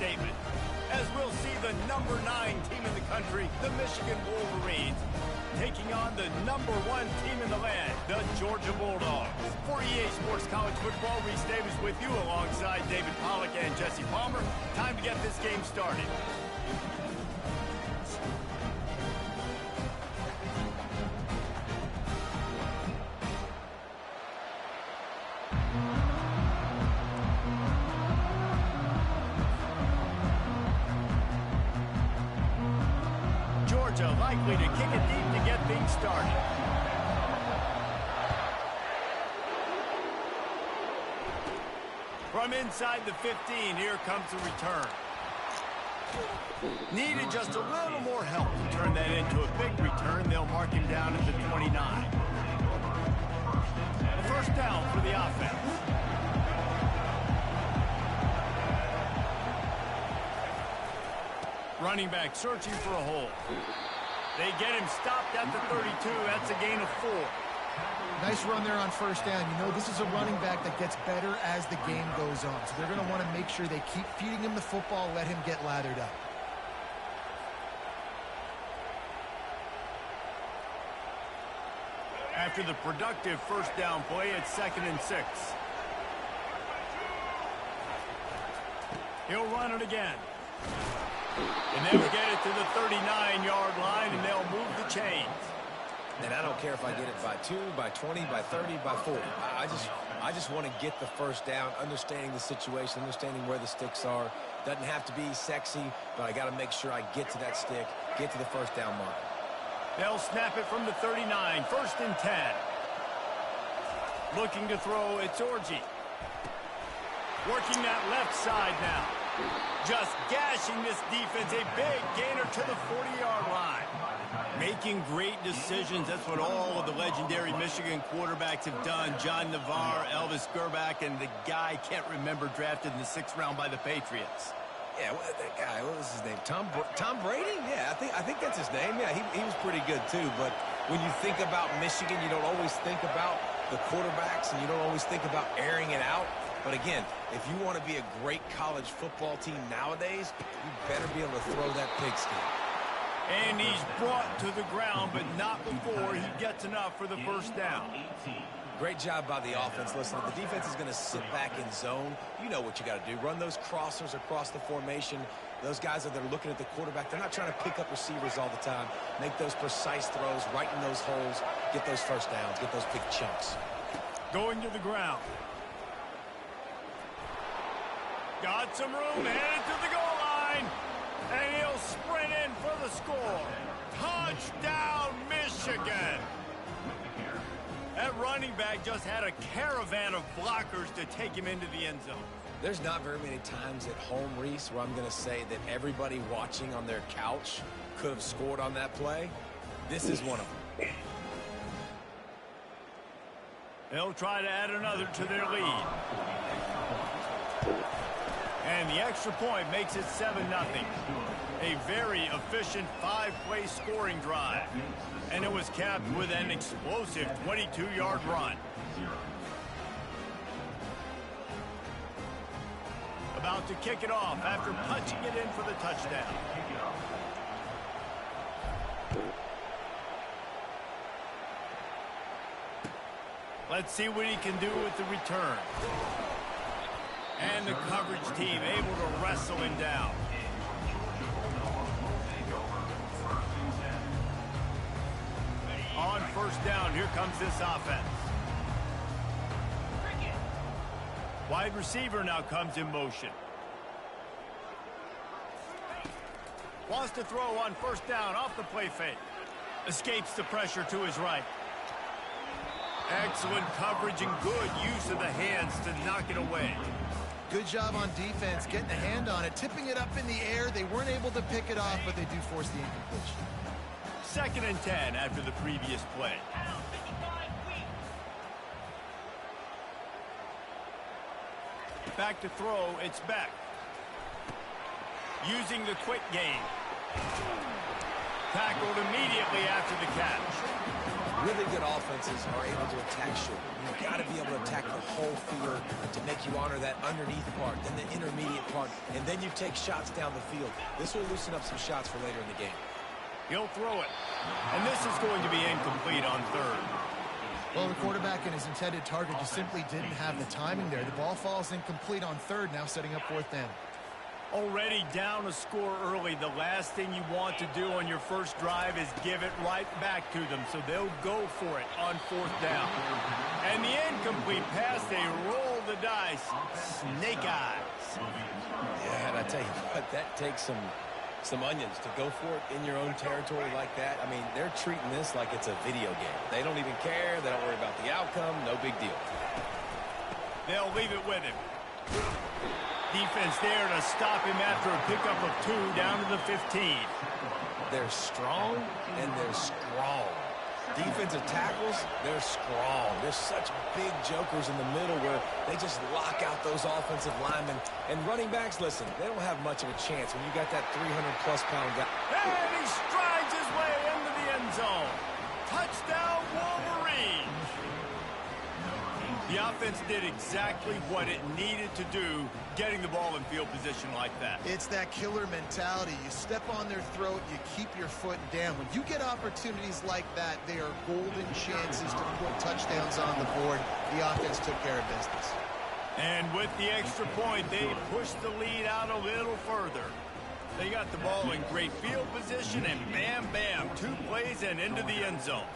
statement, as we'll see the number 9 team in the country, the Michigan Wolverines, taking on the number 1 team in the land, the Georgia Bulldogs. For EA Sports College Football, Reese Davis with you alongside David Pollack and Jesse Palmer. Time to get this game started. Georgia likely to kick it deep to get things started. From inside the 15, here comes the return. Needed just a little more help to turn that into a big return. They'll mark him down at the 29. A first down for the offense. Running back searching for a hole. They get him stopped at the 32. That's a gain of 4. Nice run there on first down. You know, this is a running back that gets better as the game goes on. So they're going to want to make sure they keep feeding him the football, let him get lathered up. After the productive first down play, it's 2nd and 6. He'll run it again. And they'll get it to the 39-yard line, and they'll move the chains. And I don't care if I get it by 2, by 20, by 30, by 40. I just want to get the first down, understanding the situation, understanding where the sticks are. Doesn't have to be sexy, but I got to make sure I get to that stick, get to the first down mark. They'll snap it from the 39, 1st and 10. Looking to throw, it's Orji. Working that left side now. Just gashing this defense, a big gainer to the 40-yard line. Making great decisions, that's what all of the legendary Michigan quarterbacks have done. John Navarre, Elvis Gerbach, and the guy, can't remember, drafted in the 6th round by the Patriots. Yeah, that guy, what was his name? Tom Brady? Yeah, I think that's his name. Yeah, he was pretty good too. But when you think about Michigan, you don't always think about the quarterbacks, and you don't always think about airing it out. But again, if you want to be a great college football team nowadays, you better be able to throw that pigskin. And he's brought to the ground, but not before he gets enough for the first down. Great job by the offense. Listen, if the defense is going to sit back in zone, you know what you got to do. Run those crossers across the formation. Those guys that are looking at the quarterback, they're not trying to pick up receivers all the time. Make those precise throws, right in those holes, get those first downs, get those big chunks. Going to the ground. Got some room, headed to the goal line. And he'll sprint in for the score. Touchdown, Michigan. That running back just had a caravan of blockers to take him into the end zone. There's not very many times at home, Reese, where I'm going to say that everybody watching on their couch could have scored on that play. This is one of them. They'll try to add another to their lead. And the extra point makes it 7-0. A very efficient 5-play scoring drive. And it was capped with an explosive 22-yard run. About to kick it off after punching it in for the touchdown. Let's see what he can do with the return. And the coverage team able to wrestle him down. On first down, here comes this offense. Wide receiver now comes in motion. Wants to throw on first down off the play fake. Escapes the pressure to his right. Excellent coverage and good use of the hands to knock it away. Good job on defense, getting a hand on it, tipping it up in the air. They weren't able to pick it off, but they do force the incompletion. 2nd and 10 after the previous play. Back to throw, it's Beck. Using the quick game. Tackled immediately after the catch. Really good offenses are able to attack short. You've got to be able to attack the whole field to make you honor that underneath part, then the intermediate part, and then you take shots down the field. This will loosen up some shots for later in the game. He'll throw it. And this is going to be incomplete on third. Well, the quarterback and his intended target just simply didn't have the timing there. The ball falls incomplete on third, now setting up fourth down. Already down a score early. The last thing you want to do on your first drive is give it right back to them. So they'll go for it on fourth down. And the incomplete pass, they roll the dice. Snake eyes. Yeah, and I tell you what, that takes some onions to go for it in your own territory like that. I mean, they're treating this like it's a video game. They don't even care. They don't worry about the outcome. No big deal. They'll leave it with him. Defense there to stop him after a pickup of 2 down to the 15. They're strong, and they're strong. Defensive tackles, they're strong. There's such big jokers in the middle where they just lock out those offensive linemen. And running backs, listen, they don't have much of a chance when you got that 300-plus pound guy. And he strides his way into the end zone. Touchdown, Wolverine. The offense did exactly what it needed to do, getting the ball in field position like that. It's that killer mentality. You step on their throat, you keep your foot down. When you get opportunities like that, they are golden chances to put touchdowns on the board. The offense took care of business. And with the extra point, they pushed the lead out a little further. They got the ball in great field position, and bam, bam, 2 plays and into the end zone.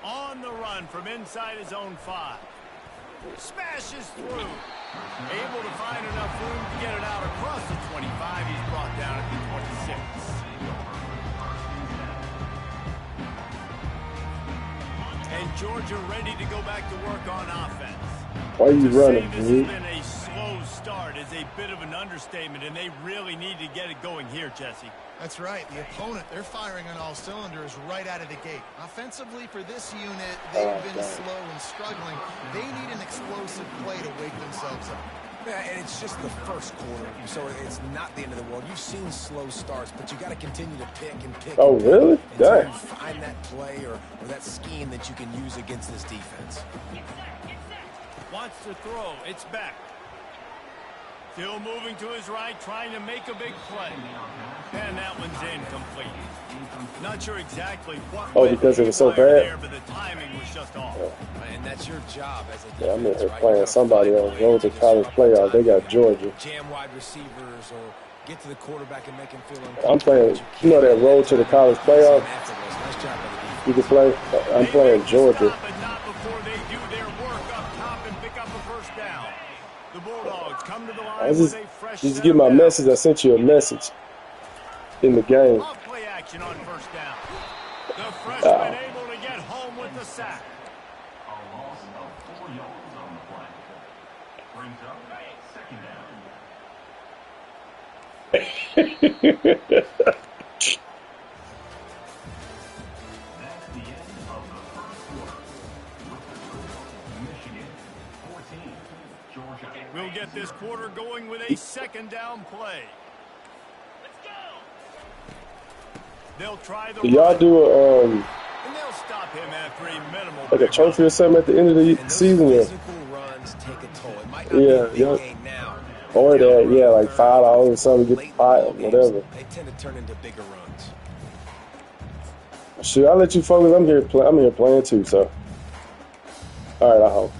On the run from inside his own 5. Smashes through. Able to find enough room to get it out across the 25. He's brought down at the 26. And Georgia ready to go back to work on offense. Why are you running, This dude? has been a slow start is a bit of an understatement, and they really need to get it going here, Jesse. That's right. The opponent, they're firing on all cylinders right out of the gate. Offensively, for this unit, they've been slow and struggling. They need an explosive play to wake themselves up. Yeah, and it's just the first quarter, so it's not the end of the world. You've seen slow starts, but you got to continue to pick and pick. Oh, really? Until Dang. you find that play or that scheme that you can use against this defense. Wants to throw. It's back. Still moving to his right, trying to make a big play. And that one's incomplete. Not sure exactly what. Oh, because it was so bad? There, but the timing was just off. And that's your job as a defense, Yeah, I'm in here right? playing somebody on Road to College Playoff. They got Georgia. Jam wide receivers or get to the quarterback and make him feel uncomfortable. I'm playing, you know that Road to the College Playoff Nice job by the defense. you can play? I'm playing Georgia. Stop, but not before they do their work up top and pick up a first down. The Bulldogs come to the line I with a fresh just set get of my downs. message. I sent you a message in the game. Off play action on first down. The freshman able to get home with the sack. A loss of 4 yards on the play. Brings up second down. That's the end of the first quarter. With the score, Michigan 14, Georgia 8. We'll get this quarter going with a second down play. They'll try the Do y'all run, do a and they'll stop him after a minimal like a big trophy or something at the end of the And those season? Yeah. physical runs take a toll. It might not Yeah, be a big yeah. game now. Or that, yeah, like $5 or something, get Late the pot, ball games, whatever. They tend to turn into bigger runs. Shoot, I'll let you focus. I'm here playing too, so. All right, I hope.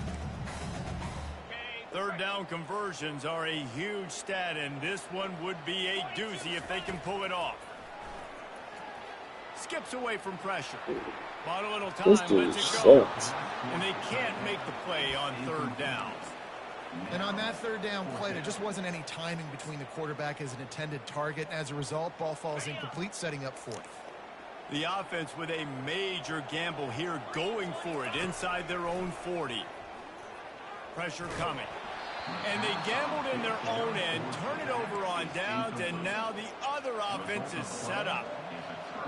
Third down conversions are a huge stat, and this one would be a doozy if they can pull it off. Skips away from pressure. Bought a little time, This dude lets it go. sucks. And they can't make the play on third down. And on that third down play, there just wasn't any timing between the quarterback as an intended target. As a result, ball falls incomplete, setting up fourth. The offense with a major gamble here, going for it inside their own 40. Pressure coming. And they gambled in their own end, turn it over on downs, and now the other offense is set up.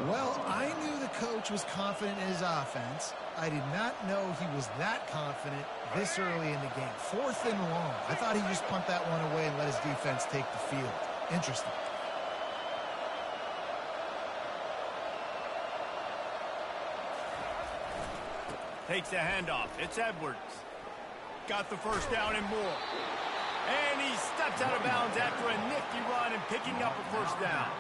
Well, I knew the coach was confident in his offense. I did not know he was that confident this early in the game. 4th and long. I thought he'd just punt that one away and let his defense take the field. Interesting. Takes the handoff. It's Edwards. Got the first down and more. And he steps out of bounds after a nifty run and picking up a first down.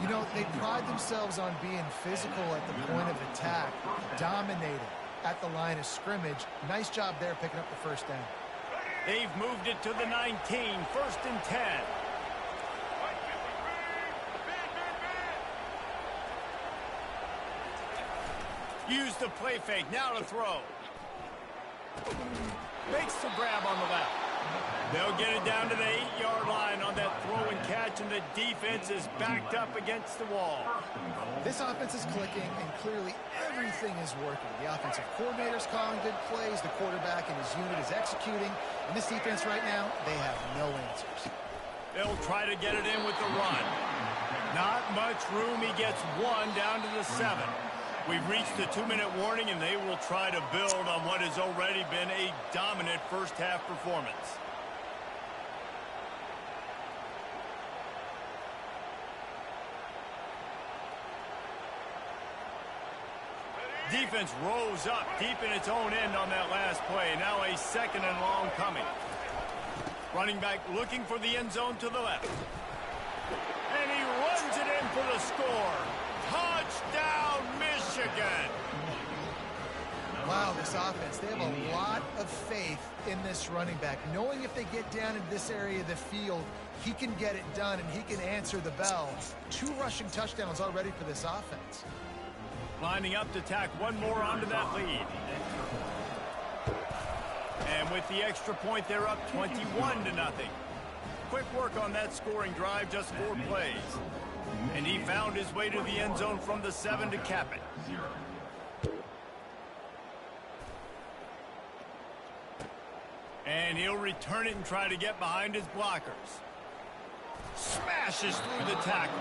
You know, they pride themselves on being physical at the point of attack, dominating at the line of scrimmage. Nice job there picking up the first down. They've moved it to the 19, 1st and 10. Use the play fake, now to throw. Makes the grab on the left. They'll get it down to the 8-yard line on that throw and catch, and the defense is backed up against the wall. This offense is clicking, and clearly everything is working. The offensive coordinator's calling good plays, the quarterback and his unit is executing, and this defense right now, they have no answers. They'll try to get it in with the run. Not much room. He gets one down to the 7. We've reached the 2-minute warning, and they will try to build on what has already been a dominant first-half performance. Defense rose up deep in its own end on that last play. Now a 2nd and long coming. Running back looking for the end zone to the left. And he runs it in for the score. Touchdown, Michigan! Wow, this offense, they have a lot of faith in this running back. Knowing if they get down into this area of the field, he can get it done and he can answer the bell. 2 rushing touchdowns already for this offense. Lining up to tack one more onto that lead. And with the extra point, they're up 21-0. Quick work on that scoring drive, just 4 plays. And he found his way to the end zone from the 7 to cap it. And he'll return it and try to get behind his blockers. Smashes through the tackle.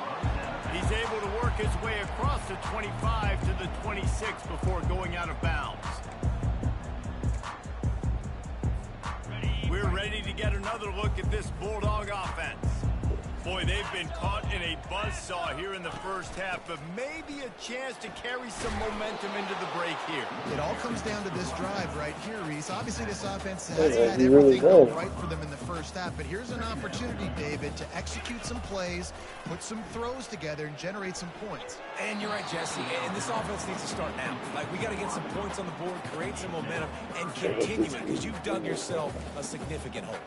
He's able to work his way across the 25 to the 26 before going out of bounds. We're ready to get another look at this Bulldog offense. Boy, they've been caught in a buzzsaw here in the first half, but maybe a chance to carry some momentum into the break here. It all comes down to this drive right here, Reese. Obviously, this offense has had everything go right for them in the first half, but here's an opportunity, David, to execute some plays, put some throws together, and generate some points. And you're right, Jesse, and this offense needs to start now. Like, we got to get some points on the board, create some momentum, and continue it, because you've dug yourself a significant hole.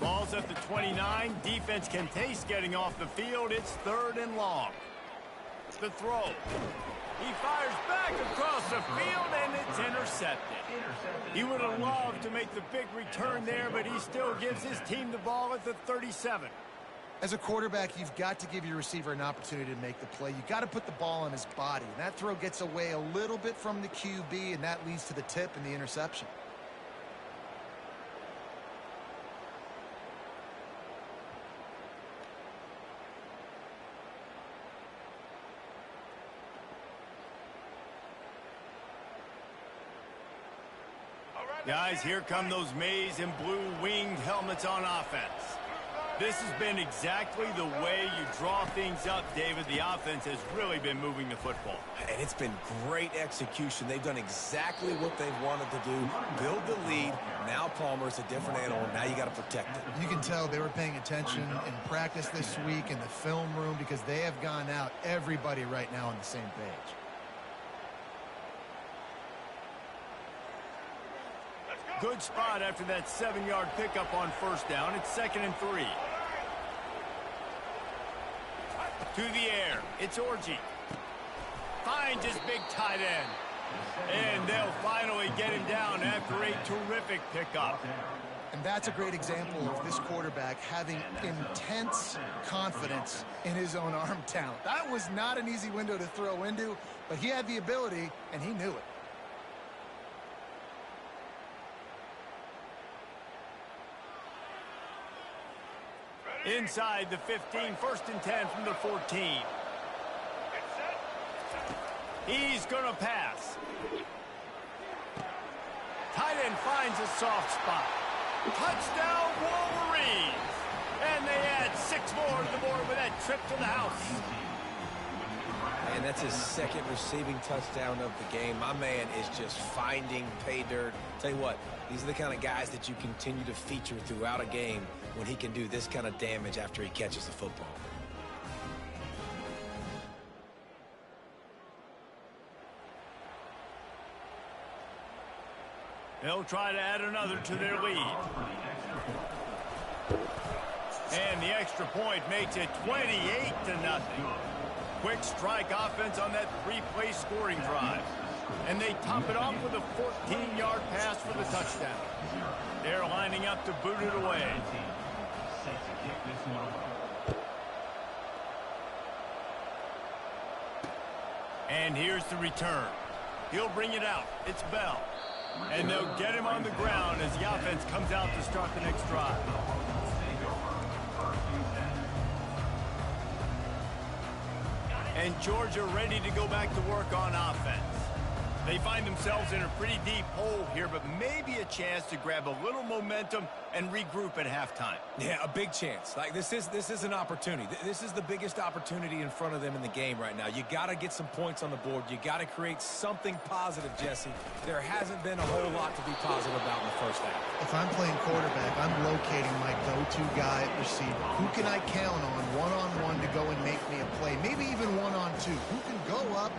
Ball's at the 29. Defense can taste getting off the field. It's 3rd and long. The throw. He fires back across the field, and it's intercepted. He would have loved to make the big return there, but he still gives his team the ball at the 37. As a quarterback, you've got to give your receiver an opportunity to make the play. You've got to put the ball on his body. And that throw gets away a little bit from the QB, and that leads to the tip and the interception. Guys, here come those maize and blue winged helmets on offense. This has been exactly the way you draw things up, David. The offense has really been moving the football. And it's been great execution. They've done exactly what they've wanted to do. Build the lead. Now Palmer's a different animal. Now you got to protect it. You can tell they were paying attention in practice this week in the film room because they have gone out, everybody right now on the same page. Good spot after that 7-yard pickup on first down. It's 2nd and 3. To the air. It's Orji. Finds his big tight end. And they'll finally get him down after a terrific pickup. And that's a great example of this quarterback having intense confidence in his own arm talent. That was not an easy window to throw into, but he had the ability, and he knew it. Inside the 15, 1st and 10 from the 14. He's going to pass. Tight end finds a soft spot. Touchdown, Wolverines! And they add 6 more to the board with that trip to the house. And that's his second receiving touchdown of the game. My man is just finding pay dirt. Tell you what, these are the kind of guys that you continue to feature throughout a game when he can do this kind of damage after he catches the football. They'll try to add another to their lead. And the extra point makes it 28-0. Quick strike offense on that three-play scoring drive. And they top it off with a 14-yard pass for the touchdown. They're lining up to boot it away. And here's the return. He'll bring it out. It's Bell. And they'll get him on the ground as the offense comes out to start the next drive. And Georgia ready to go back to work on offense. They find themselves in a pretty deep hole here, but maybe a chance to grab a little momentum and regroup at halftime. Yeah, a big chance. Like this is an opportunity. This is the biggest opportunity in front of them in the game right now. You got to get some points on the board. You got to create something positive, Jesse. There hasn't been a whole lot to be positive about in the first half. If I'm playing quarterback, I'm locating my go-to guy at receiver. Who can I count on one-on-one to go and make me a play? Maybe even one-on-two. Who can go up,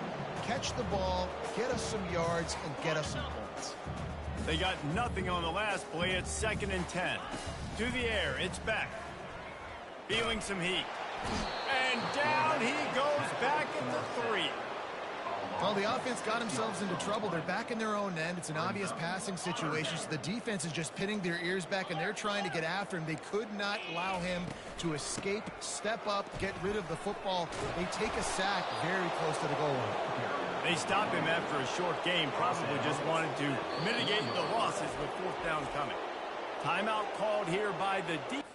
catch the ball, get us some yards, and get us some points. They got nothing on the last play. It's 2nd and 10. To the air, it's Beck. Feeling some heat. And down he goes back at the 3. Well, the offense got themselves into trouble. They're back in their own end. It's an obvious passing situation, so the defense is just pinning their ears back, and they're trying to get after him. They could not allow him to escape, step up, get rid of the football. They take a sack very close to the goal line. They stop him after a short game, probably just wanted to mitigate the losses with 4th down coming. Timeout called here by the defense.